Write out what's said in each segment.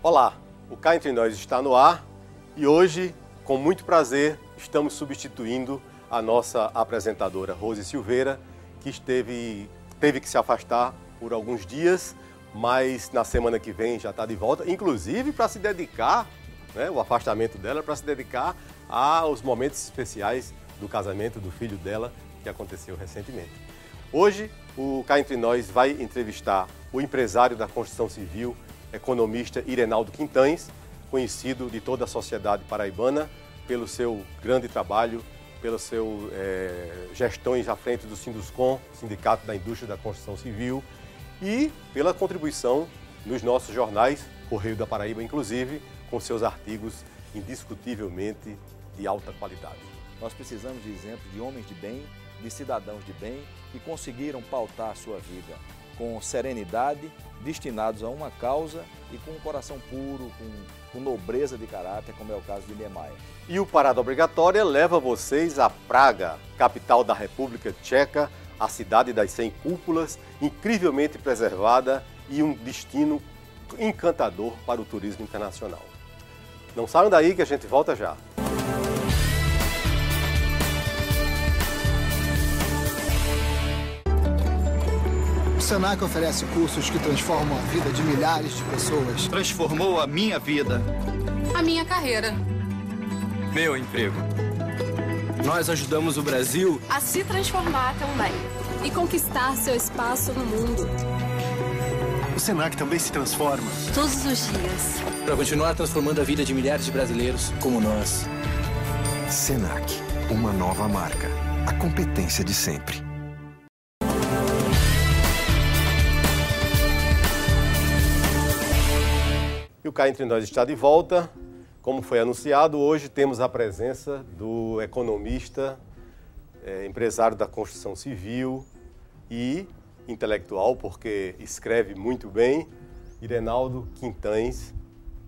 Olá, o Cá Entre Nós está no ar e hoje, com muito prazer, estamos substituindo a nossa apresentadora Rose Silveira, que teve que se afastar por alguns dias, mas na semana que vem já está de volta, inclusive para se dedicar, o afastamento dela, para se dedicar aos momentos especiais do casamento do filho dela, que aconteceu recentemente. Hoje, o Cá Entre Nós vai entrevistar o empresário da construção civil, economista Irenaldo Quintães, conhecido de toda a sociedade paraibana pelo seu grande trabalho, pelas suas gestões à frente do Sinduscon, Sindicato da Indústria da Construção Civil, e pela contribuição nos nossos jornais, Correio da Paraíba, inclusive, com seus artigos indiscutivelmente de alta qualidade. Nós precisamos de exemplos de homens de bem, de cidadãos de bem, que conseguiram pautar a sua vida com serenidade, destinados a uma causa e com um coração puro, com nobreza de caráter, como é o caso de Niemeyer. E o Parada Obrigatória leva vocês a Praga, capital da República Tcheca, a cidade das 100 cúpulas, incrivelmente preservada e um destino encantador para o turismo internacional. Não saiam daí que a gente volta já. O Senac oferece cursos que transformam a vida de milhares de pessoas. Transformou a minha vida. A minha carreira. Meu emprego. Nós ajudamos o Brasil a se transformar também e conquistar seu espaço no mundo. O Senac também se transforma. Todos os dias. para continuar transformando a vida de milhares de brasileiros como nós. Senac, uma nova marca. A competência de sempre. E o Cá Entre Nós está de volta. Como foi anunciado, hoje temos a presença do economista, empresário da construção civil e intelectual, porque escreve muito bem, Irenaldo Quintães,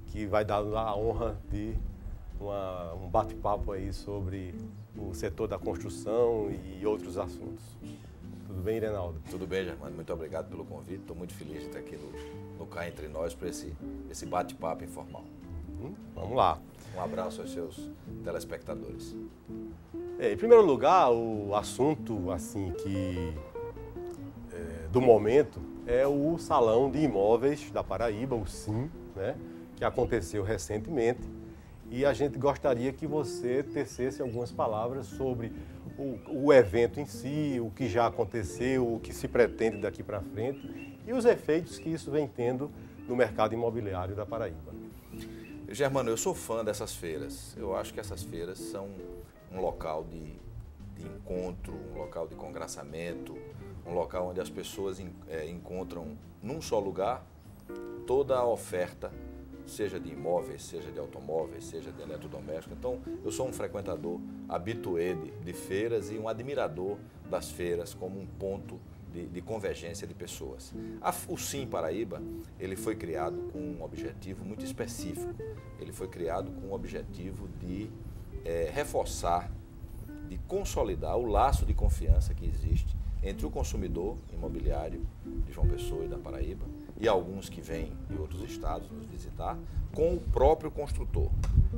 que vai dar a honra de um bate-papo aí sobre o setor da construção e outros assuntos. Tudo bem, Irenaldo? Tudo bem, Germano. Muito obrigado pelo convite. Estou muito feliz de estar aqui no Cá Entre Nós para esse bate-papo informal. Vamos lá. Um abraço aos seus telespectadores. Em primeiro lugar, o assunto assim do momento é o Salão de Imóveis da Paraíba, o SIM, que aconteceu recentemente. E a gente gostaria que você tecesse algumas palavras sobre o evento em si, o que já aconteceu, o que se pretende daqui para frente e os efeitos que isso vem tendo no mercado imobiliário da Paraíba. Germano, eu sou fã dessas feiras. Eu acho que essas feiras são um local de encontro, um local de congraçamento, um local onde as pessoas encontram num só lugar toda a oferta, seja de imóveis, seja de automóveis, seja de eletrodomésticos. Então, eu sou um frequentador habitué de feiras e um admirador das feiras como um ponto de convergência de pessoas. O SIM Paraíba, ele foi criado com um objetivo muito específico. Ele foi criado com o objetivo de reforçar, de consolidar o laço de confiança que existe entre o consumidor imobiliário de João Pessoa e da Paraíba e alguns que vêm de outros estados nos visitar, com o próprio construtor.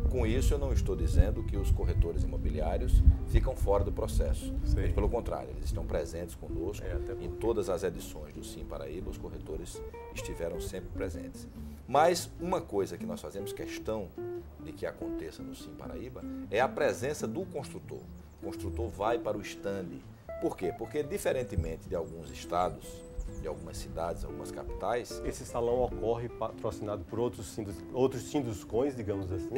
Com isso, eu não estou dizendo que os corretores imobiliários ficam fora do processo. Pelo contrário, eles estão presentes conosco. Em todas as edições do SIM Paraíba, os corretores estiveram sempre presentes. Mas uma coisa que nós fazemos questão de que aconteça no SIM Paraíba é a presença do construtor. O construtor vai para o estande. Por quê? Porque, diferentemente de alguns estados, de algumas cidades, algumas capitais... Esse salão ocorre patrocinado por outros sinduscões, digamos assim?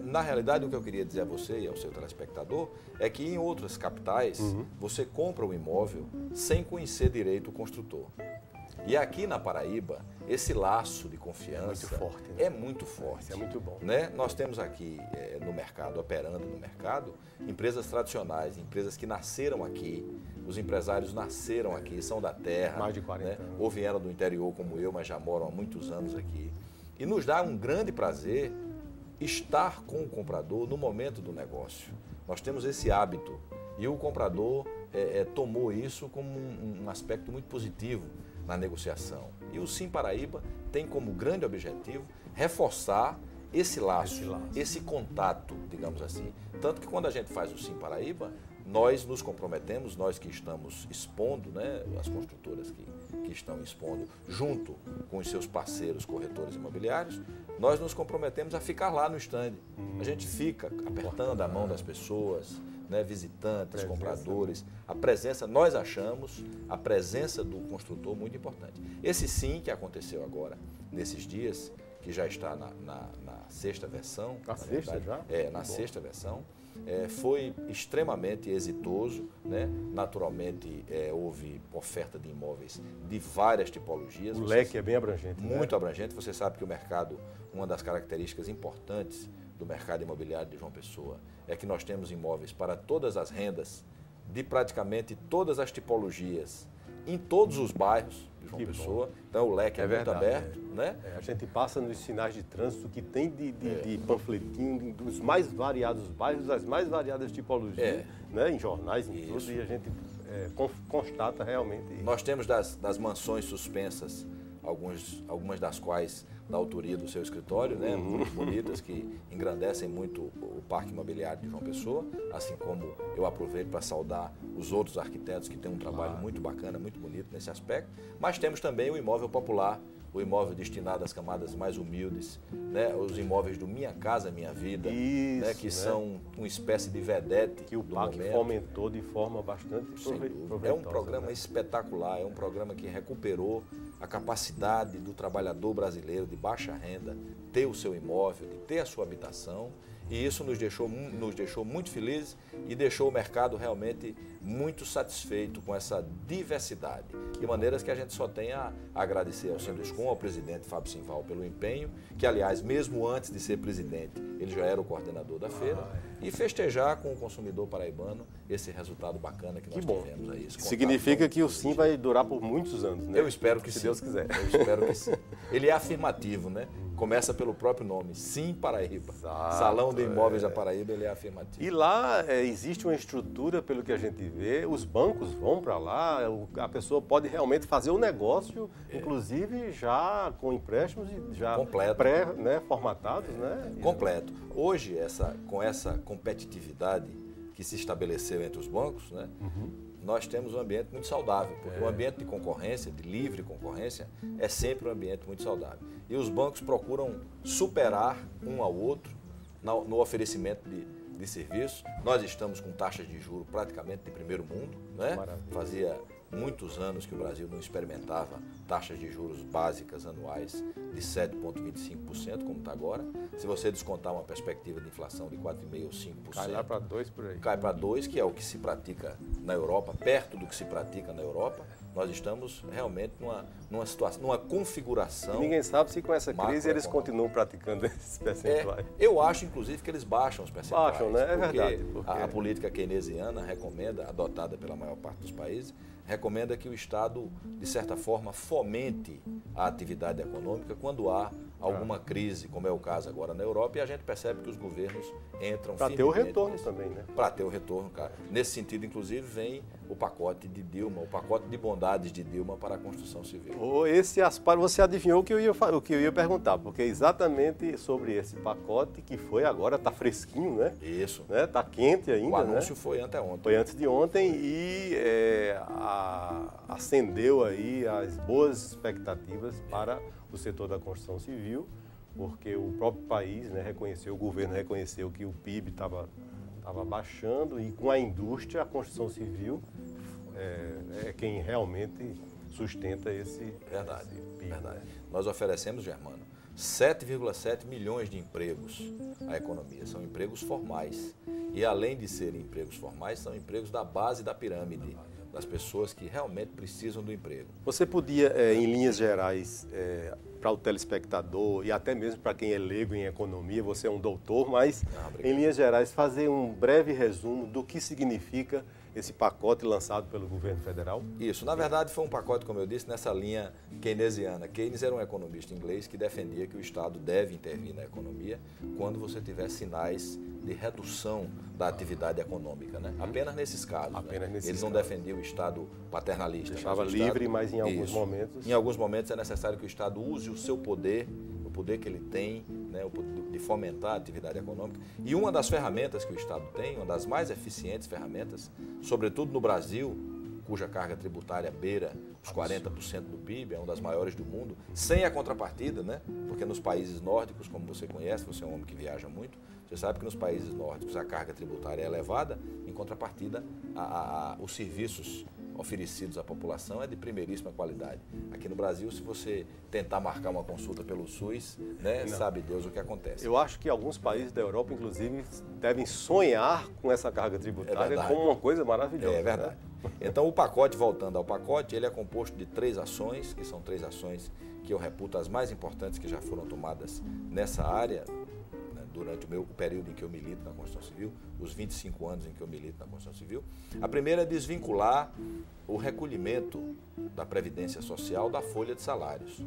Na realidade, o que eu queria dizer a você e ao seu telespectador é que em outras capitais, você compra um imóvel sem conhecer direito o construtor. E aqui na Paraíba, esse laço de confiança é muito forte. Isso é muito bom. Nós temos aqui no mercado, operando no mercado, empresas tradicionais, empresas que nasceram aqui, os empresários nasceram aqui, são da terra. Mais de 40 anos. Ou vieram do interior como eu, mas já moram há muitos anos aqui. E nos dá um grande prazer estar com o comprador no momento do negócio. Nós temos esse hábito e o comprador tomou isso como um aspecto muito positivo. na negociação. E o Sim Paraíba tem como grande objetivo reforçar esse laço, esse contato, digamos assim. Tanto que quando a gente faz o Sim Paraíba, nós nos comprometemos, nós que estamos expondo, né, as construtoras que estão expondo, junto com os seus parceiros corretores imobiliários, nós nos comprometemos a ficar lá no stand. A gente fica apertando a mão das pessoas, né, visitantes, compradores. A presença, nós achamos a presença do construtor muito importante. Esse Sim que aconteceu agora, nesses dias, que já está na sexta versão. Na sexta já? Na sexta versão. Foi extremamente exitoso, né? Naturalmente, houve oferta de imóveis de várias tipologias. O leque é bem abrangente. Muito abrangente. Você sabe que o mercado, uma das características importantes do mercado imobiliário de João Pessoa é que nós temos imóveis para todas as rendas, de praticamente todas as tipologias, em todos os bairros de João Pessoa. Então o leque é muito aberto. Né? A gente passa nos sinais de trânsito que tem de panfletinho dos mais variados bairros, das mais variadas tipologias, né? Em jornais, em tudo, e a gente constata realmente isso. Nós temos das mansões suspensas, algumas das quais da autoria do seu escritório, né? Muito bonitas, que engrandecem muito o parque imobiliário de João Pessoa, assim como eu aproveito para saudar os outros arquitetos que têm um trabalho muito bacana, muito bonito nesse aspecto. Mas temos também o imóvel popular, o imóvel destinado às camadas mais humildes, né? Os imóveis do Minha Casa Minha Vida, isso, né? Que são uma espécie de vedete que o PAC fomentou de forma bastante proveitosa. É um programa espetacular, é um programa que recuperou a capacidade do trabalhador brasileiro de baixa renda ter o seu imóvel, de ter a sua habitação, e isso nos deixou muito felizes e deixou o mercado realmente muito satisfeito com essa diversidade. De maneiras que a gente só tem a agradecer ao Sinduscom, ao presidente Fábio Simval pelo empenho, que aliás, mesmo antes de ser presidente, ele já era o coordenador da feira, e festejar com o consumidor paraibano esse resultado bacana que nós tivemos aí. Significa que o Sim vai durar por muitos anos, né? Eu espero que se sim. Deus quiser. Eu espero que sim. Ele é afirmativo, né? Começa pelo próprio nome, Sim Paraíba. Exato, Salão de Imóveis da Paraíba, ele é afirmativo. E lá existe uma estrutura, pelo que a gente vê, os bancos vão para lá, a pessoa pode realmente fazer o negócio, inclusive já com empréstimos já pré-formatados, né? Completo. Hoje, com essa competitividade que se estabeleceu entre os bancos, né? Nós temos um ambiente muito saudável, porque o ambiente de concorrência, de livre concorrência, é sempre um ambiente muito saudável. E os bancos procuram superar um ao outro no oferecimento de serviços. Nós estamos com taxas de juros praticamente de primeiro mundo, né? Fazia muitos anos que o Brasil não experimentava taxas de juros básicas anuais de 7,25%, como está agora. Se você descontar uma perspectiva de inflação de 4,5% ou 5%... Cai lá para 2% por aí. Cai para 2%, que é o que se pratica na Europa, perto do que se pratica na Europa. Nós estamos realmente numa situação, numa configuração... E ninguém sabe se com essa crise eles continuam praticando esses percentuais. Eu acho, inclusive, que eles baixam os percentuais. Baixam, né? É verdade. Porque a política keynesiana recomenda, adotada pela maior parte dos países, recomenda que o Estado, de certa forma, fomente a atividade econômica quando há alguma crise, como é o caso agora na Europa, e a gente percebe que os governos entram para ter o retorno também, né? Para ter o retorno, cara. Nesse sentido, inclusive, vem o pacote de Dilma, o pacote de bondades de Dilma para a construção civil. Você adivinhou o que eu ia perguntar, porque é exatamente sobre esse pacote que foi agora, está fresquinho, né? Isso. Está quente ainda, o anúncio foi anteontem. Foi antes de ontem e acendeu aí as boas expectativas para o setor da construção civil, porque o próprio país, né, o governo reconheceu que o PIB estava baixando e com a indústria, a construção civil é quem realmente sustenta esse PIB. Verdade. Nós oferecemos, Germano, 7,7 milhões de empregos à economia. São empregos formais. E além de serem empregos formais, são empregos da base da pirâmide, das pessoas que realmente precisam do emprego. Você podia, em linhas gerais, para o telespectador e até mesmo para quem é leigo em economia, você é um doutor, mas em linhas gerais, fazer um breve resumo do que significa esse pacote lançado pelo governo federal? Isso, na verdade foi um pacote, como eu disse, nessa linha keynesiana. Keynes era um economista inglês que defendia que o Estado deve intervir na economia quando você tiver sinais de redução da atividade econômica, né? Apenas nesses casos. Apenas nesses Ele não casos. defendia o Estado paternalista. Deixava mas o livre, Estado, mas em alguns isso. momentos... Em alguns momentos é necessário que o Estado use o seu poder, o poder que ele tem, né, o poder de fomentar a atividade econômica. E uma das ferramentas que o Estado tem, uma das mais eficientes ferramentas, sobretudo no Brasil, cuja carga tributária beira os 40% do PIB, é uma das maiores do mundo, sem a contrapartida, né? Porque nos países nórdicos, como você conhece, você é um homem que viaja muito, você sabe que nos países nórdicos a carga tributária é elevada, em contrapartida, os serviços oferecidos à população é de primeiríssima qualidade. Aqui no Brasil, se você tentar marcar uma consulta pelo SUS, né, sabe Deus o que acontece. Eu acho que alguns países da Europa, inclusive, devem sonhar com essa carga tributária como uma coisa maravilhosa. É verdade. Né? Então, o pacote, voltando ao pacote, ele é composto de 3 ações, que são 3 ações que eu reputo as mais importantes que já foram tomadas nessa área, né, durante o período em que eu milito na Constituição Civil, os 25 anos em que eu milito na Constituição Civil. A primeira é desvincular o recolhimento da Previdência Social da folha de salários.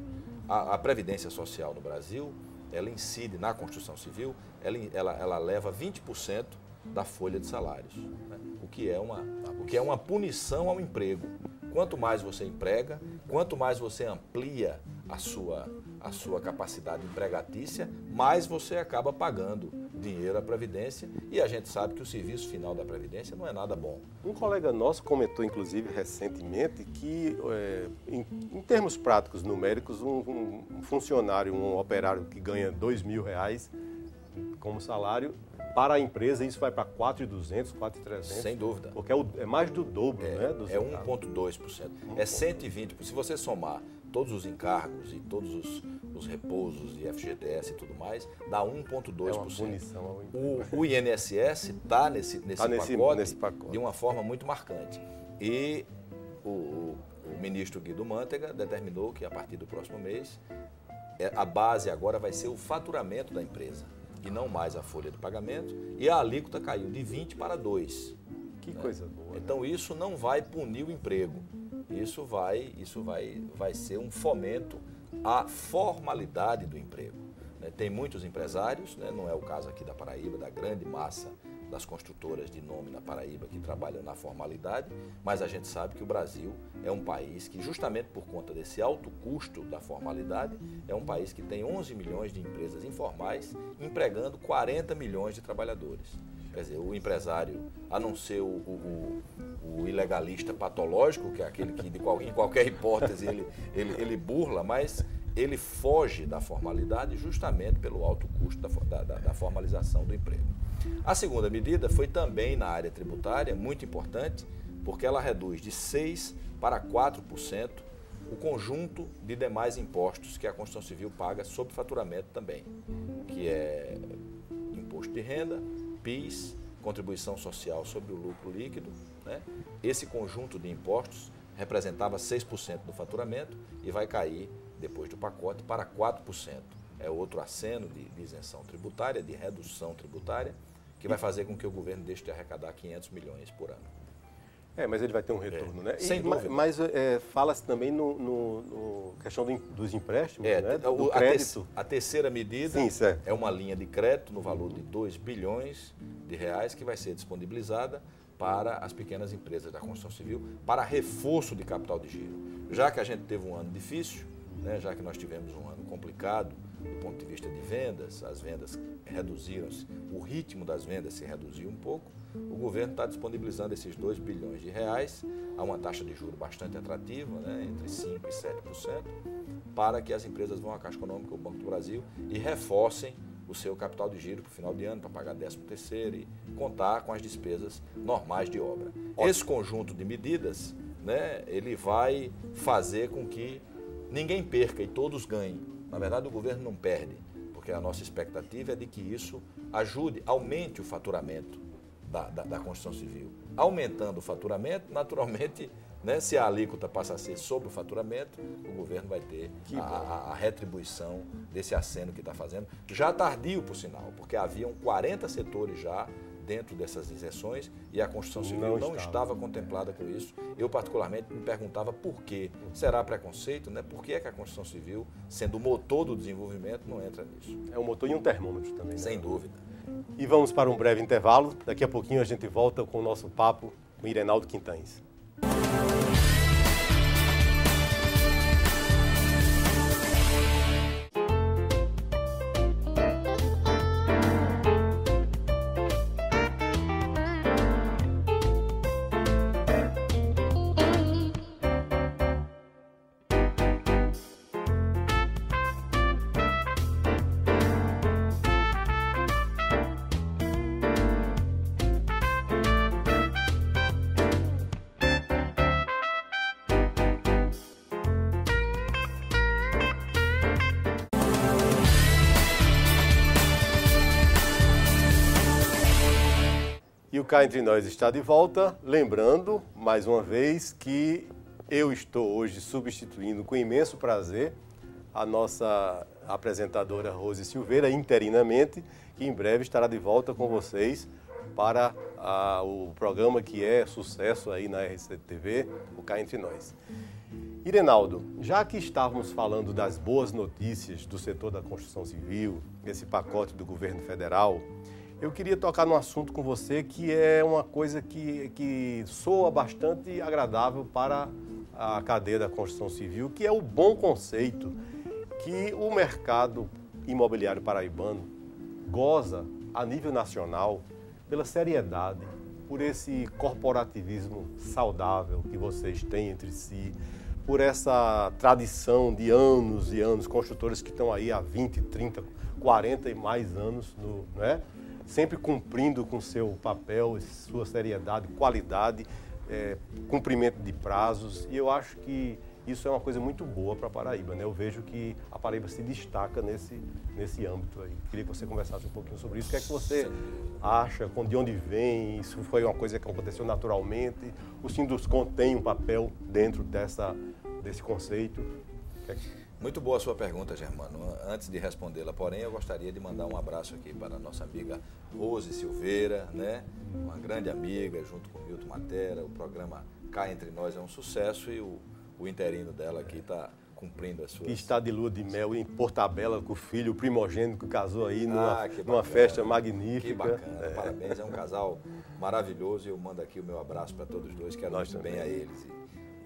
A Previdência Social no Brasil, ela incide na Constituição Civil, ela leva 20% da folha de salários, né? o que é uma punição ao emprego. Quanto mais você emprega, quanto mais você amplia a sua capacidade empregatícia, mais você acaba pagando dinheiro à Previdência, e a gente sabe que o serviço final da Previdência não é nada bom. Um colega nosso comentou, inclusive, recentemente, que, em termos práticos, numéricos, um funcionário, um operário que ganha R$2.000 como salário, para a empresa isso vai para 4.200, 4.300. Sem dúvida. Porque é mais do dobro, né? É 1,2%. É 120%. Se você somar todos os encargos e todos os repousos e FGTS e tudo mais, dá 1,2%. É uma punição. O INSS está nesse pacote de uma forma muito marcante. E o ministro Guido Mantega determinou que a partir do próximo mês, a base agora vai ser o faturamento da empresa e não mais a folha de pagamento, e a alíquota caiu de 20 para 2. Que coisa boa. Então isso não vai punir o emprego, isso vai ser um fomento à formalidade do emprego. Tem muitos empresários, né? Não é o caso aqui da Paraíba, da grande massa das construtoras de nome na Paraíba que trabalham na formalidade, mas a gente sabe que o Brasil é um país que, justamente por conta desse alto custo da formalidade, é um país que tem 11 milhões de empresas informais empregando 40 milhões de trabalhadores. Quer dizer, o empresário, a não ser o ilegalista patológico, que é aquele que em qualquer hipótese ele burla, mas ele foge da formalidade justamente pelo alto custo da formalização do emprego. A segunda medida foi também na área tributária, muito importante, porque ela reduz de 6% para 4% o conjunto de demais impostos que a Constituição Civil paga sobre faturamento também, que é imposto de renda, PIS, contribuição social sobre o lucro líquido, né? Esse conjunto de impostos representava 6% do faturamento e vai cair, depois do pacote, para 4%. É outro aceno de isenção tributária, de redução tributária, que vai fazer com que o governo deixe de arrecadar 500 milhões por ano. Mas ele vai ter um retorno, né? Sem dúvida. Mas fala-se também no questão dos empréstimos, né? Do crédito. A terceira medida é uma linha de crédito no valor de 2 bilhões de reais que vai ser disponibilizada para as pequenas empresas da construção civil, para reforço de capital de giro. Já que a gente teve um ano difícil, né, já que nós tivemos um ano complicado do ponto de vista de vendas, as vendas reduziram-se, o ritmo das vendas se reduziu um pouco, o governo está disponibilizando esses 2 bilhões de reais a uma taxa de juros bastante atrativa, né, entre 5% e 7%, para que as empresas vão à Caixa Econômica, o Banco do Brasil, e reforcem o seu capital de giro para o final de ano, para pagar 13º e contar com as despesas normais de obra. Esse conjunto de medidas, né, ele vai fazer com que ninguém perca e todos ganhem. Na verdade, o governo não perde, porque a nossa expectativa é de que isso ajude, aumente o faturamento da construção civil. Aumentando o faturamento, naturalmente, né, se a alíquota passa a ser sobre o faturamento, o governo vai ter a retribuição desse aceno que está fazendo. Já tardio, por sinal, porque haviam 40 setores já dentro dessas isenções e a Constituição Civil não estava contemplada com isso. Eu, particularmente, me perguntava por quê. Será preconceito? Né? Por que é que a Constituição Civil, sendo o motor do desenvolvimento, não entra nisso? É um motor e um termômetro também. Né? Sem dúvida. E vamos para um breve intervalo. Daqui a pouquinho a gente volta com o nosso papo com Irenaldo Quintães. E o Cá Entre Nós está de volta, lembrando, mais uma vez, que eu estou hoje substituindo com imenso prazer a nossa apresentadora Rose Silveira, interinamente, que em breve estará de volta com vocês para o programa que é sucesso aí na RCTV, o Cá Entre Nós. Irenaldo, já que estávamos falando das boas notícias do setor da construção civil, esse pacote do governo federal, eu queria tocar num assunto com você que é uma coisa que soa bastante agradável para a cadeia da construção civil, que é o bom conceito que o mercado imobiliário paraibano goza a nível nacional pela seriedade, por esse corporativismo saudável que vocês têm entre si, por essa tradição de anos e anos, construtores que estão aí há 20, 30, 40 e mais anos, né? Sempre cumprindo com seu papel, sua seriedade, qualidade, cumprimento de prazos. E eu acho que isso é uma coisa muito boa para a Paraíba, né? Eu vejo que a Paraíba se destaca nesse âmbito aí. Queria que você conversasse um pouquinho sobre isso. O que é que você acha, de onde vem? Isso foi uma coisa que aconteceu naturalmente? O Sinduscon tem um papel dentro desse conceito? Muito boa a sua pergunta, Germano. Antes de respondê-la, porém, eu gostaria de mandar um abraço aqui para a nossa amiga Rose Silveira, né? Uma grande amiga, junto com o Milton Matera. O programa Cá Entre Nós é um sucesso e o interino dela aqui está cumprindo as suas... Que está de lua de mel em Portabella com o filho, o primogênito que casou aí numa festa magnífica. Que bacana, parabéns, é um casal maravilhoso e eu mando aqui o meu abraço para todos os dois, quero muito bem a eles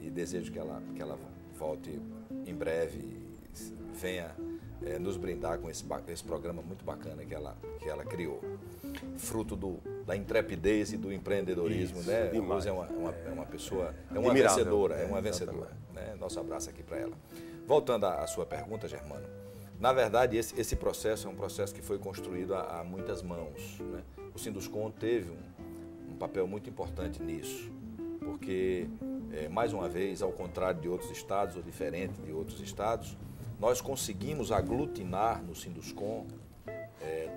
e desejo que ela volte em breve e venha nos brindar com esse programa muito bacana que ela criou. Fruto da intrepidez e do empreendedorismo, isso, né? A Rose é uma pessoa, é uma vencedora, né? Nosso abraço aqui para ela. Voltando à sua pergunta, Germano, na verdade esse processo é um processo que foi construído a muitas mãos, né? O Sinduscon teve um papel muito importante nisso, porque, mais uma vez, ao contrário de outros estados ou diferente de outros estados, nós conseguimos aglutinar no Sinduscon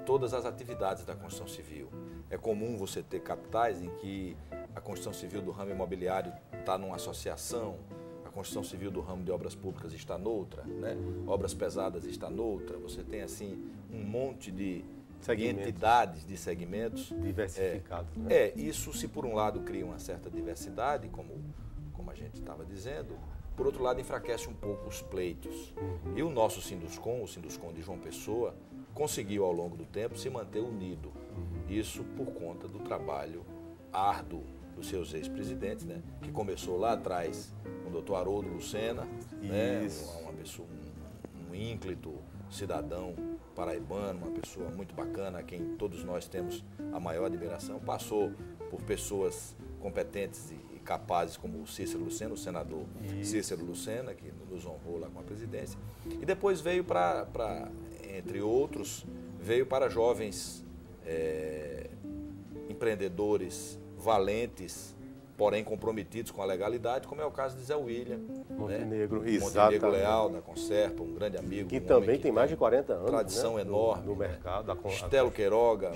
todas as atividades da construção civil. É comum você ter capitais em que a construção civil do ramo imobiliário está numa associação, a construção civil do ramo de obras públicas está noutra, né? Obras pesadas está noutra. Você tem, assim, um monte de entidades de segmentos diversificados. Né? Isso, se por um lado cria uma certa diversidade, como a gente estava dizendo, por outro lado enfraquece um pouco os pleitos. E o nosso Sinduscon, o Sinduscon de João Pessoa, conseguiu ao longo do tempo se manter unido. Isso por conta do trabalho árduo dos seus ex-presidentes, né? Que começou lá atrás com o doutor Haroldo Lucena, né? Uma pessoa, um ínclito cidadão paraibano, uma pessoa muito bacana, a quem todos nós temos a maior admiração. Passou por pessoas competentes e capazes como o Cícero Lucena, o senador Cícero Lucena, que nos honrou lá com a presidência. E depois veio entre outros, veio para jovens empreendedores valentes, porém comprometidos com a legalidade, como é o caso de Zé William. Montenegro, né? Montenegro Leal, da Conserpa, um grande amigo. Que também tem mais de 40 anos. Tradição, né? Enorme. No mercado. Estelo Queiroga,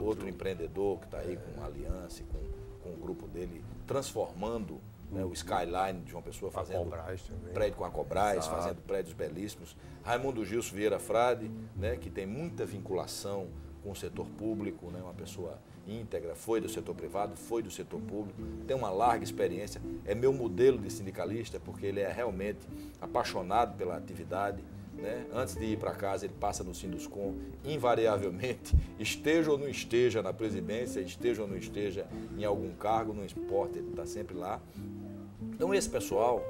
outro empreendedor que está aí com aliança, com o grupo dele, transformando, né, o Skyline de João Pessoa, fazendo prédio com a Cobrais, fazendo prédios belíssimos. Raimundo Gilson Vieira Frade, né, que tem muita vinculação com o setor público, né? Uma pessoa íntegra, foi do setor privado, foi do setor público, tem uma larga experiência, é meu modelo de sindicalista, porque ele é realmente apaixonado pela atividade, né? Antes de ir para casa, ele passa no Sinduscom, invariavelmente, esteja ou não esteja na presidência, esteja ou não esteja em algum cargo, não importa, ele está sempre lá. Então esse pessoal,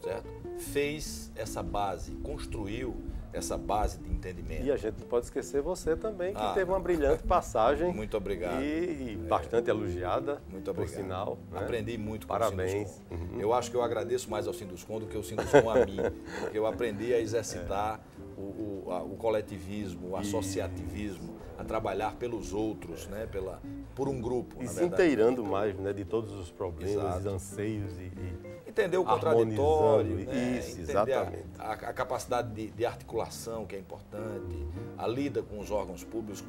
certo, fez essa base, construiu essa base de entendimento. E a gente não pode esquecer você também, que teve uma brilhante passagem. Muito obrigado. E bastante elogiada, muito obrigado. Por sinal. Né? Aprendi muito com Parabéns. o Sinduscom. Eu acho que eu agradeço mais ao Sinduscom do que o Sinduscom a mim, porque eu aprendi a exercitar o coletivismo, o associativismo, a trabalhar pelos outros, né? por um grupo. E se inteirando mais, né, de todos os problemas, Exato. anseios e entender o contraditório, harmonizando, né? isso, Entender exatamente. a capacidade de articulação, que é importante, a lida com os órgãos públicos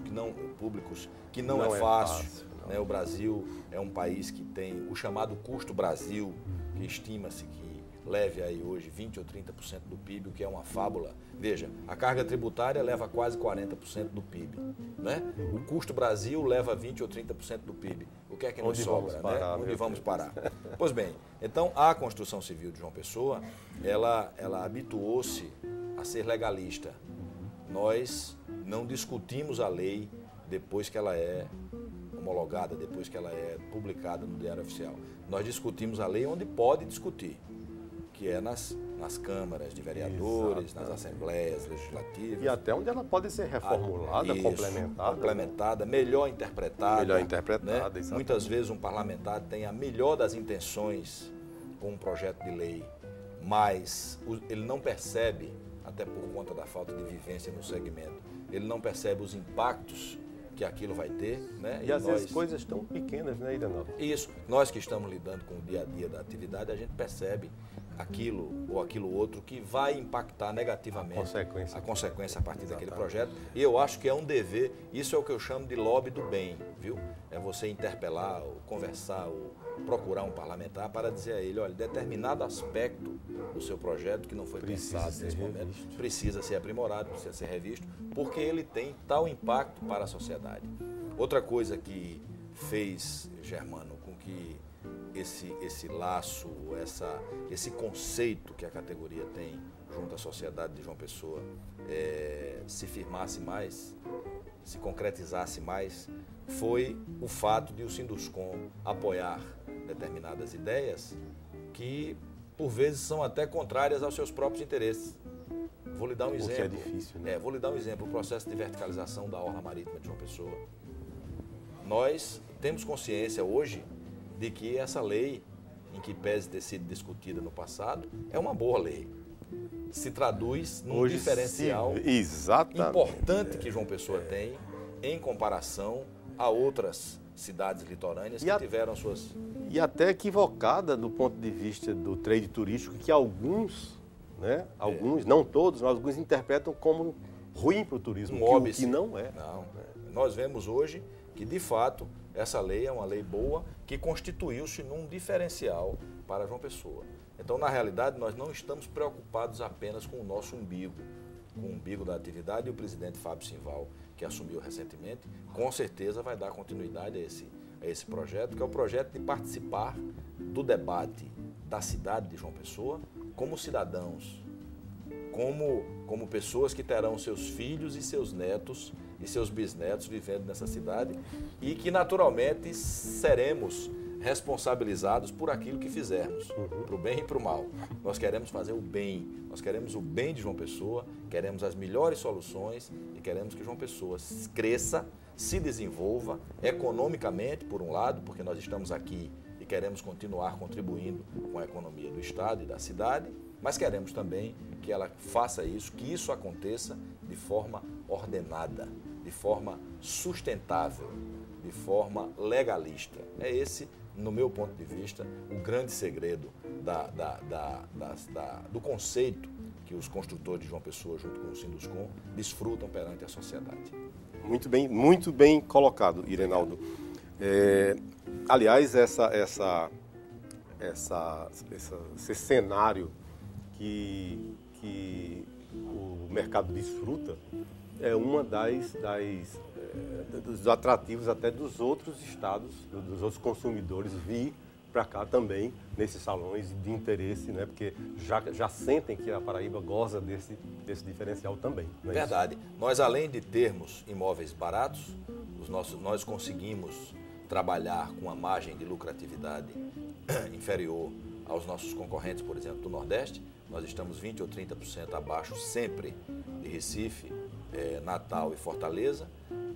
que não é fácil. Né? O Brasil é um país que tem o chamado custo Brasil, que estima-se que leve aí hoje 20% ou 30% do PIB, o que é uma fábula. Veja, a carga tributária leva quase 40% do PIB. Né? O custo Brasil leva 20% ou 30% do PIB. O que é que nos sobra? Né? Onde vamos parar? Pois bem, então a construção civil de João Pessoa, ela habituou-se a ser legalista. Nós não discutimos a lei depois que ela é homologada, depois que ela é publicada no Diário Oficial. Nós discutimos a lei onde pode discutir, que é nas câmaras de vereadores, Exatamente. nas assembleias legislativas. E até onde ela pode ser reformulada, complementada, melhor interpretada. Melhor interpretada, né? exatamente. Muitas vezes um parlamentar tem a melhor das intenções com um projeto de lei, mas ele não percebe, até por conta da falta de vivência no segmento, ele não percebe os impactos que aquilo vai ter, né? E às vezes coisas tão pequenas, né, Irenaldo? Isso. Nós que estamos lidando com o dia a dia da atividade, a gente percebe aquilo ou aquilo outro que vai impactar negativamente a consequência a partir daquele projeto. E eu acho que é um dever, isso é o que eu chamo de lobby do bem, viu? É você interpelar, ou conversar, ou procurar um parlamentar para dizer a ele, olha, determinado aspecto do seu projeto que não foi pensado nesse momento, precisa ser aprimorado, precisa ser revisto, porque ele tem tal impacto para a sociedade. Outra coisa que fez, Germano, com que esse laço, esse conceito que a categoria tem junto à sociedade de João Pessoa se firmasse mais, se concretizasse mais, foi o fato de o Sinduscom apoiar determinadas ideias que, por vezes, são até contrárias aos seus próprios interesses. Vou lhe dar um exemplo. Que é difícil, né? Vou lhe dar um exemplo. O processo de verticalização da orla marítima de João Pessoa. Nós temos consciência hoje de que essa lei, em que pese ter sido discutida no passado, é uma boa lei. Se traduz num hoje, diferencial importante que João Pessoa tem em comparação a outras cidades litorâneas que tiveram suas... E até equivocada do ponto de vista do trade turístico, que alguns, né, não todos, mas alguns interpretam como ruim para o turismo, que não é. Não. Nós vemos hoje que, de fato, essa lei é uma lei boa que constituiu-se num diferencial para João Pessoa. Então, na realidade, nós não estamos preocupados apenas com o nosso umbigo, com o umbigo da atividade, e o presidente Fábio Simval, que assumiu recentemente, com certeza vai dar continuidade a esse projeto, que é o projeto de participar do debate da cidade de João Pessoa como cidadãos, como pessoas que terão seus filhos e seus netos e seus bisnetos vivendo nessa cidade e que naturalmente seremos responsabilizados por aquilo que fizermos, para o bem e para o mal. Nós queremos fazer o bem, nós queremos o bem de João Pessoa, queremos as melhores soluções e queremos que João Pessoa cresça, se desenvolva economicamente, por um lado, porque nós estamos aqui e queremos continuar contribuindo com a economia do Estado e da cidade, mas queremos também que ela faça isso, que isso aconteça de forma ordenada, de forma sustentável, de forma legalista. É esse, no meu ponto de vista, o grande segredo do conceito que os construtores de João Pessoa, junto com o Sinduscom, desfrutam perante a sociedade. Muito bem colocado, Irenaldo. Aliás, esse cenário que o mercado desfruta é uma das dos atrativos até dos outros estados, dos outros consumidores vir para cá também, nesses salões de interesse, né? Porque já sentem que a Paraíba goza desse diferencial também. Não é Verdade. isso? Nós, além de termos imóveis baratos, nós conseguimos trabalhar com uma margem de lucratividade inferior aos nossos concorrentes, por exemplo, do Nordeste. Nós estamos 20% ou 30% abaixo sempre de Recife, Natal e Fortaleza.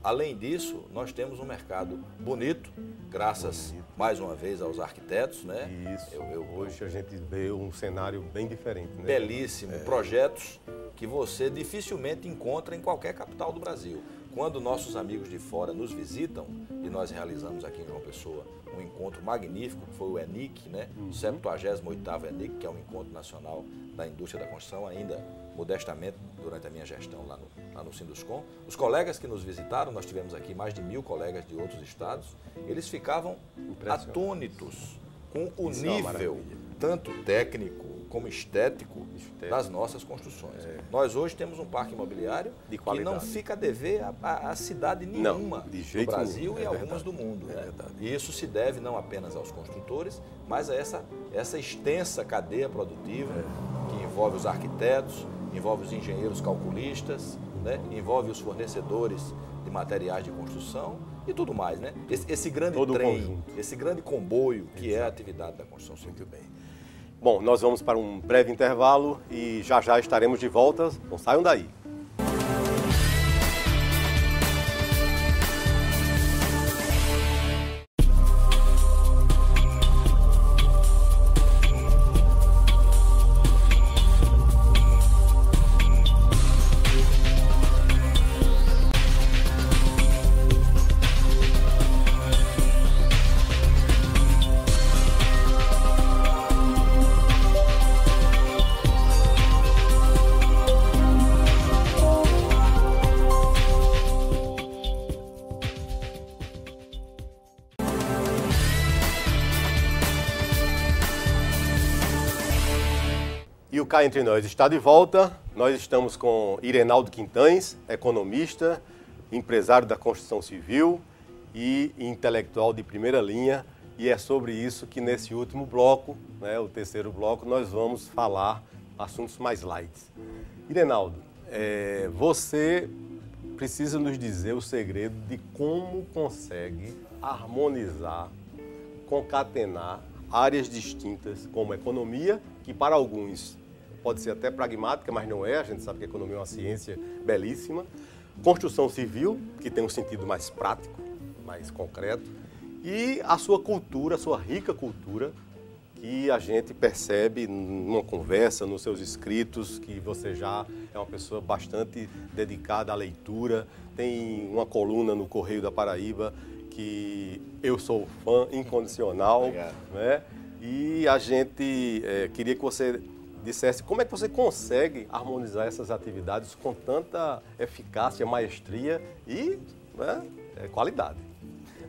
Além disso, nós temos um mercado bonito, graças mais uma vez aos arquitetos, né? Isso. Hoje a gente vê um cenário bem diferente, né? Belíssimo, projetos que você dificilmente encontra em qualquer capital do Brasil. Quando nossos amigos de fora nos visitam, e nós realizamos aqui em João Pessoa um encontro magnífico, que foi o ENIC, né? O 78º ENIC, que é um encontro nacional da indústria da construção, ainda modestamente durante a minha gestão lá no Sinduscom. Os colegas que nos visitaram, nós tivemos aqui mais de 1000 colegas de outros estados, eles ficavam atônitos com o nível, tanto técnico como estético, das nossas construções. Nós hoje temos um parque imobiliário que não fica a dever a cidade nenhuma do Brasil e algumas do mundo. E isso se deve não apenas aos construtores, mas a essa extensa cadeia produtiva que envolve os arquitetos, envolve os engenheiros calculistas, né? Envolve os fornecedores de materiais de construção e tudo mais, né? Esse grande trem, esse grande comboio que é a atividade da construção civil. Muito bem. Bom, nós vamos para um breve intervalo e já estaremos de volta. Não saiam daí. E o Cá Entre Nós está de volta. Nós estamos com Irenaldo Quintães, economista, empresário da construção civil e intelectual de primeira linha. E é sobre isso que nesse último bloco, né, o terceiro bloco, nós vamos falar assuntos mais light. Irenaldo, você precisa nos dizer o segredo de como consegue harmonizar, concatenar áreas distintas como economia, que para alguns pode ser até pragmática, mas não é. A gente sabe que a economia é uma ciência belíssima. Construção civil, que tem um sentido mais prático, mais concreto. E a sua cultura, a sua rica cultura, que a gente percebe numa conversa, nos seus escritos, que você já é uma pessoa bastante dedicada à leitura. Tem uma coluna no Correio da Paraíba que eu sou fã incondicional. Né? E a gente queria que você dissesse como é que você consegue harmonizar essas atividades com tanta eficácia, maestria e qualidade.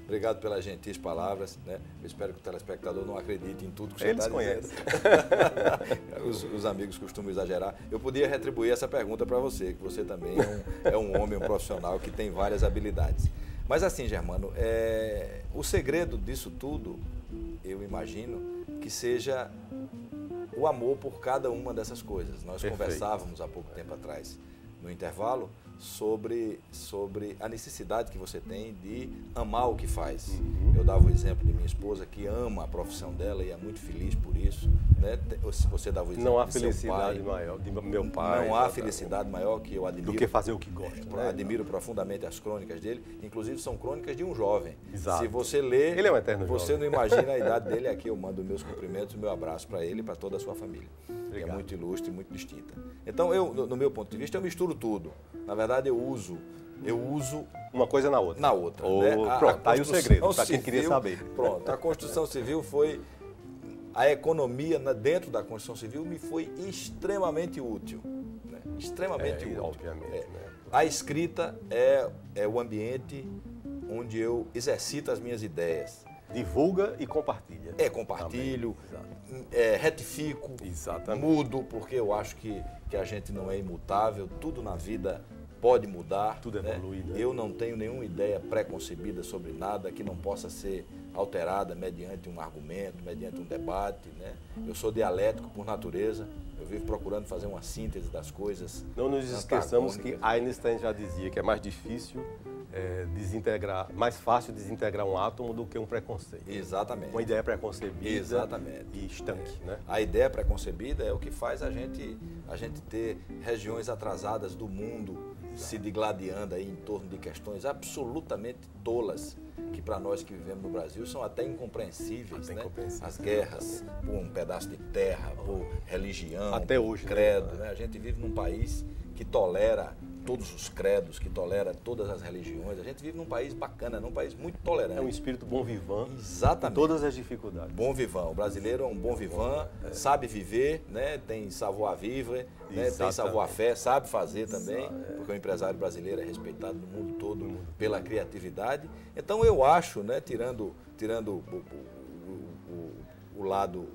Obrigado pelas gentis palavras, né? Eu espero que o telespectador não acredite em tudo que você está dizendo. Eles conhecem. Os amigos costumam exagerar. Eu podia retribuir essa pergunta para você, que você também é um homem, um profissional que tem várias habilidades. Mas assim, Germano, o segredo disso tudo, eu imagino, que seja o amor por cada uma dessas coisas. Nós conversávamos há pouco tempo atrás, no intervalo, sobre a necessidade que você tem de amar o que faz. Eu dava o exemplo de minha esposa, que ama a profissão dela e é muito feliz por isso. Né? Você dava o exemplo não há de felicidade seu pai. maior, de meu pai. Não há felicidade maior que eu admiro. Do que fazer o que gosta. Né? Admiro profundamente as crônicas dele. Inclusive, são crônicas de um jovem. Exato. Se você ler, ele é um eterno você jovem. não imagina a idade dele. Aqui eu mando meus cumprimentos, meu abraço para ele e para toda a sua família. Obrigado. É muito ilustre e muito distinta. Então, no meu ponto de vista, eu misturo tudo. Na verdade, eu uso uma coisa na outra. Né? Pronto, tá aí o segredo, para quem queria saber. Pronto, a construção civil foi... A economia dentro da construção civil me foi extremamente útil. Né? Extremamente útil. Obviamente. Né? A escrita é o ambiente onde eu exercito as minhas ideias. Divulga e compartilha. Compartilho, retifico, Exatamente. mudo, porque eu acho que a gente não é imutável, tudo na vida pode mudar. Tudo evolui, né? Eu não tenho nenhuma ideia pré-concebida sobre nada que não possa ser alterada mediante um argumento, mediante um debate, né? Eu sou dialético por natureza, eu vivo procurando fazer uma síntese das coisas. Não nos esqueçamos que Einstein já dizia que é mais difícil desintegrar, mais fácil desintegrar um átomo do que um preconceito. Exatamente. Uma ideia preconcebida. Exatamente. E estanque, né? A ideia preconcebida é o que faz a gente ter regiões atrasadas do mundo se digladiando aí em torno de questões absolutamente tolas, que para nós que vivemos no Brasil são até incompreensíveis, né? As guerras por um pedaço de terra, por religião, até hoje, credo, né? A gente vive num país que tolera todos os credos, que tolera todas as religiões. A gente vive num país bacana, num país muito tolerante. É um espírito bom vivant. Exatamente. Com todas as dificuldades. Bom vivant. O brasileiro é um bom vivant, sabe viver, né? Tem savoir-vivre, né? Tem savoir-faire, sabe fazer também, porque o empresário brasileiro é respeitado no mundo todo pela criatividade. Então eu acho, né? Tirando o lado,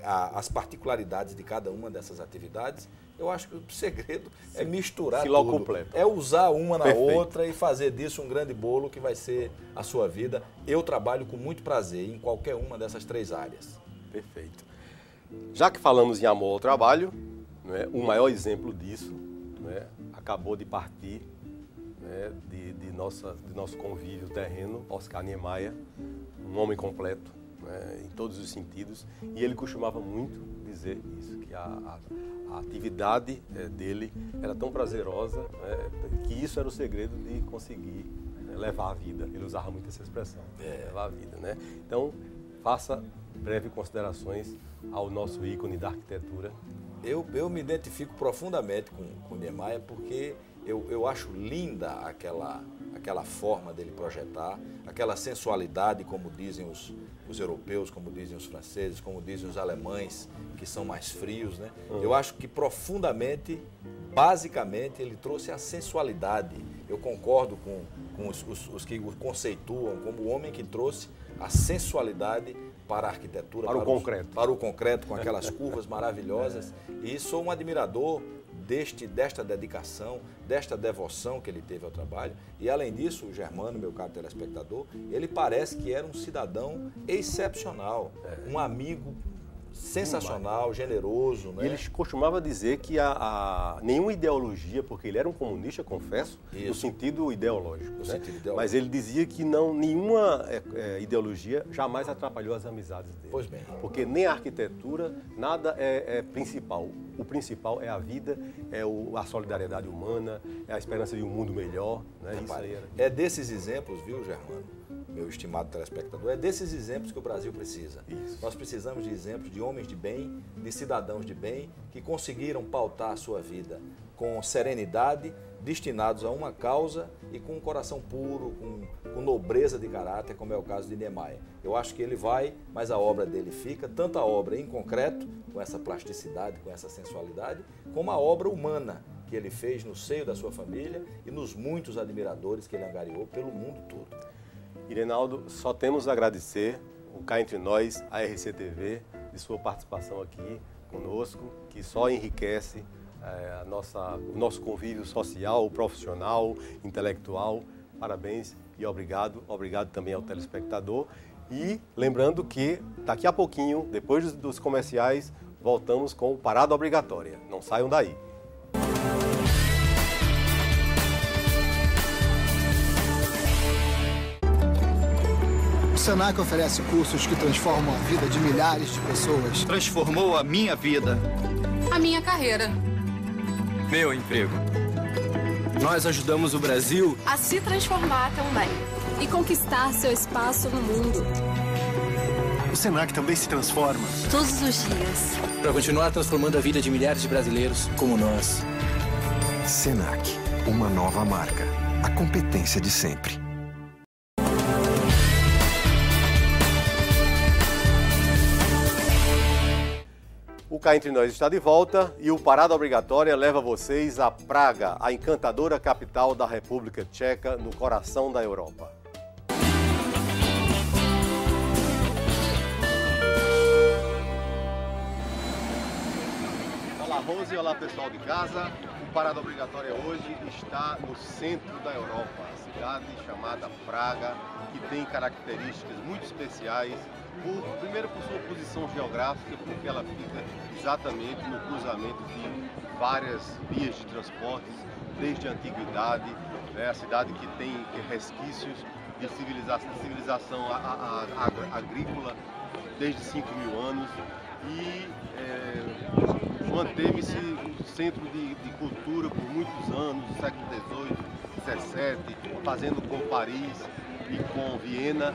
as particularidades de cada uma dessas atividades, eu acho que o segredo é misturar tudo. Completo. É usar uma na outra e fazer disso um grande bolo que vai ser a sua vida. Eu trabalho com muito prazer em qualquer uma dessas 3 áreas. Perfeito. Já que falamos em amor ao trabalho, né, o maior exemplo disso, né, acabou de partir, né, de nosso convívio terreno, Oscar Niemeyer, um homem completo, né, em todos os sentidos, e ele costumava muito dizer isso, que a atividade dele era tão prazerosa, né, que isso era o segredo de conseguir, né, levar a vida. Ele usava muito essa expressão, levar a vida, né? Então, faça breves considerações ao nosso ícone da arquitetura. Eu me identifico profundamente com Niemeyer porque eu acho linda aquela forma dele projetar, aquela sensualidade, como dizem os europeus, como dizem os franceses, como dizem os alemães, que são mais frios, né? Eu acho que profundamente, basicamente, ele trouxe a sensualidade. Eu concordo com os que o conceituam como o homem que trouxe a sensualidade para a arquitetura, para o concreto, com aquelas curvas maravilhosas. E sou um admirador desta dedicação, desta devoção que ele teve ao trabalho. E, além disso, o Germano, meu caro telespectador, ele parece que era um cidadão excepcional, um amigo sensacional, generoso, né? E ele costumava dizer que nenhuma ideologia, porque ele era um comunista, confesso, no sentido ideológico, né? Sentido ideológico. Mas ele dizia que nenhuma ideologia jamais atrapalhou as amizades dele. Pois bem. Porque nem a arquitetura, nada é principal. O principal é a vida, a solidariedade humana, é a esperança de um mundo melhor, né? Isso aí era... É desses exemplos, viu, Germano, meu estimado telespectador, é desses exemplos que o Brasil precisa. Isso. Nós precisamos de exemplos de homens de bem, de cidadãos de bem, que conseguiram pautar a sua vida com serenidade, destinados a uma causa e com um coração puro, com nobreza de caráter, como é o caso de Niemeyer. Eu acho que ele vai, mas a obra dele fica, tanto a obra em concreto, com essa plasticidade, com essa sensualidade, como a obra humana que ele fez no seio da sua família e nos muitos admiradores que ele angariou pelo mundo todo. Irenaldo, só temos a agradecer o Cá Entre Nós, a RCTV, de sua participação aqui conosco, que só enriquece o nosso convívio social, profissional, intelectual. Parabéns e obrigado. Obrigado também ao telespectador. E lembrando que daqui a pouquinho, depois dos comerciais, voltamos com o Parada Obrigatória. Não saiam daí. O Senac oferece cursos que transformam a vida de milhares de pessoas. Transformou a minha vida. A minha carreira. Meu emprego. Nós ajudamos o Brasil A se transformar também. E conquistar seu espaço no mundo. O Senac também se transforma. Todos os dias. Para continuar transformando a vida de milhares de brasileiros como nós. Senac, uma nova marca. A competência de sempre. O Cá Entre Nós está de volta e o Parada Obrigatória leva vocês a Praga, a encantadora capital da República Tcheca, no coração da Europa. Olá, Rose, olá pessoal de casa. Parada Obrigatória hoje está no centro da Europa, a cidade chamada Praga, que tem características muito especiais, primeiro por sua posição geográfica, porque ela fica exatamente no cruzamento de várias vias de transportes, desde a antiguidade, né? A cidade que tem resquícios de civilização agrícola desde 5.000 anos e manteve-se centro de cultura por muitos anos, no século XVIII, XVII, fazendo com Paris e com Viena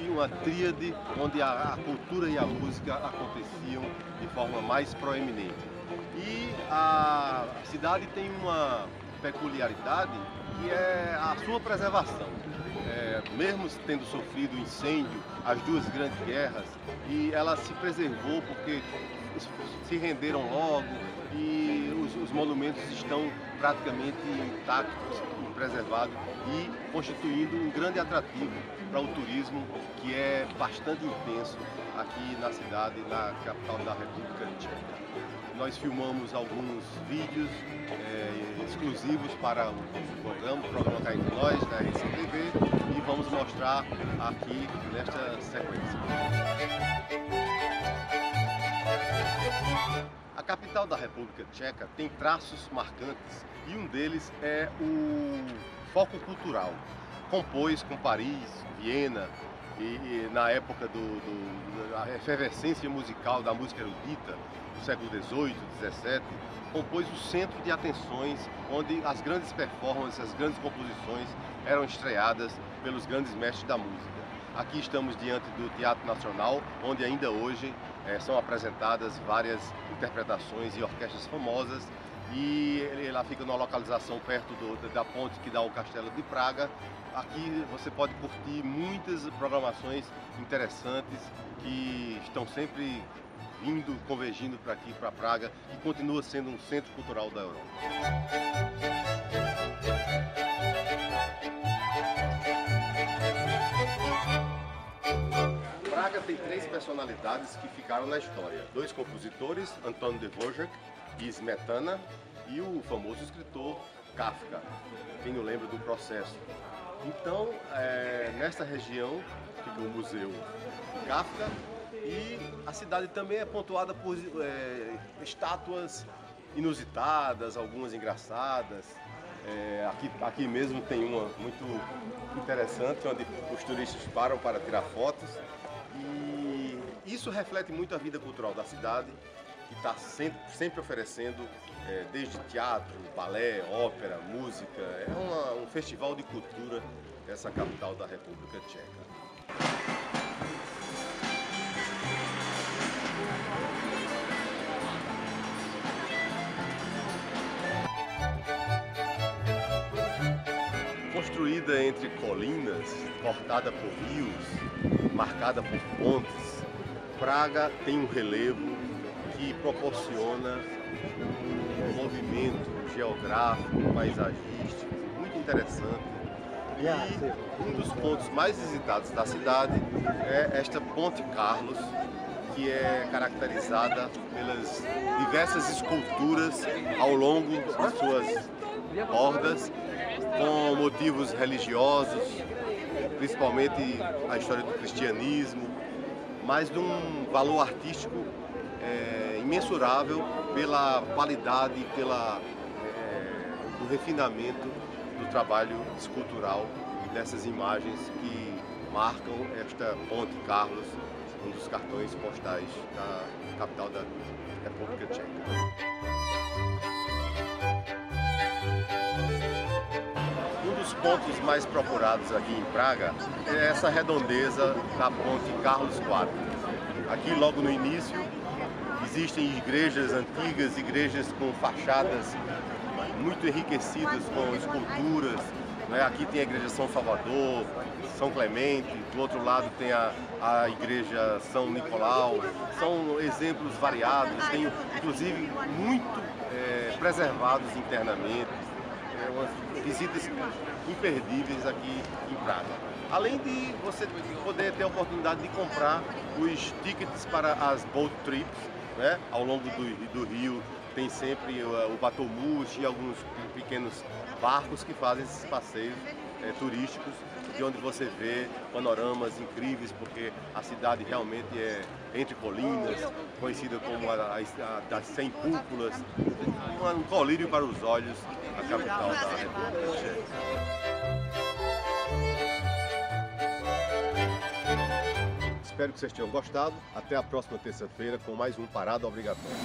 uma tríade onde a cultura e a música aconteciam de forma mais proeminente. E a cidade tem uma peculiaridade que é a sua preservação. Mesmo tendo sofrido incêndio, as duas grandes guerras, e ela se preservou porque se renderam logo e os monumentos estão praticamente intactos, preservados e constituindo um grande atrativo para o turismo que é bastante intenso aqui na cidade, na capital da República Tcheca. Nós filmamos alguns vídeos exclusivos para o programa Cá Entre Nós, da RCTV, e vamos mostrar aqui nesta sequência. A capital da República Tcheca tem traços marcantes e um deles é o foco cultural. Compôs com Paris, Viena e na época da efervescência musical da música erudita, do século XVIII, XVII, compôs o centro de atenções onde as grandes performances, as grandes composições eram estreadas pelos grandes mestres da música. Aqui estamos diante do Teatro Nacional, onde ainda hoje são apresentadas várias interpretações e orquestras famosas, e ela fica numa localização perto da ponte que dá ao Castelo de Praga. Aqui você pode curtir muitas programações interessantes que estão sempre convergindo para aqui, para Praga, e continua sendo um centro cultural da Europa. Praga tem três personalidades que ficaram na história. Dois compositores, Anton Dvořák e Smetana, e o famoso escritor Kafka, quem não lembra do Processo. Então, nesta região fica o Museu Kafka, e a cidade também é pontuada por estátuas inusitadas, algumas engraçadas. Aqui mesmo tem uma muito interessante, onde os turistas param para tirar fotos. E isso reflete muito a vida cultural da cidade, que está sempre oferecendo, desde teatro, balé, ópera, música. É um festival de cultura, essa capital da República Tcheca. Construída entre colinas, cortada por rios, marcada por pontes, Praga tem um relevo que proporciona um movimento geográfico, paisagístico muito interessante. E um dos pontos mais visitados da cidade é esta Ponte Carlos, que é caracterizada pelas diversas esculturas ao longo de suas bordas, com motivos religiosos, principalmente a história do cristianismo, mas de um valor artístico imensurável pela qualidade e do refinamento do trabalho escultural dessas imagens que marcam esta Ponte Carlos, um dos cartões postais da capital da República Tcheca. Um dos pontos mais procurados aqui em Praga é essa redondeza da Ponte Carlos IV. Aqui logo no início existem igrejas antigas, igrejas com fachadas muito enriquecidas com esculturas. Aqui tem a igreja São Salvador, São Clemente, do outro lado tem a igreja São Nicolau. São exemplos variados, tem inclusive muito preservados internamente. Visitas imperdíveis aqui em Praga. Além de você poder ter a oportunidade de comprar os tickets para as boat trips, ao longo do rio tem sempre o Batomushi e alguns pequenos barcos que fazem esses passeios turísticos, de onde você vê panoramas incríveis, porque a cidade realmente é entre colinas, conhecida como a das 100 cúpulas, um colírio para os olhos, a capital da República Tcheca. Espero que vocês tenham gostado. Até a próxima terça-feira com mais um Parada Obrigatória.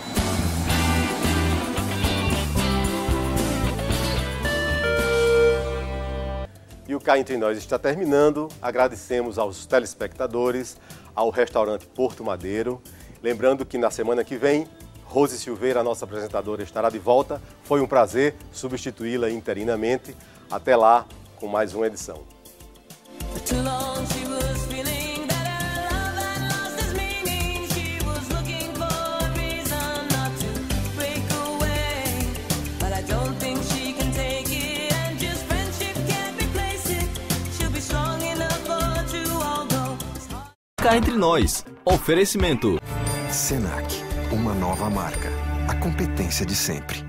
E o Cá Entre Nós está terminando. Agradecemos aos telespectadores, ao restaurante Porto Madeiro. Lembrando que na semana que vem, Rose Silveira, a nossa apresentadora, estará de volta. Foi um prazer substituí-la interinamente. Até lá, com mais uma edição. Cá Entre Nós. Oferecimento. Senac, uma nova marca. A competência de sempre.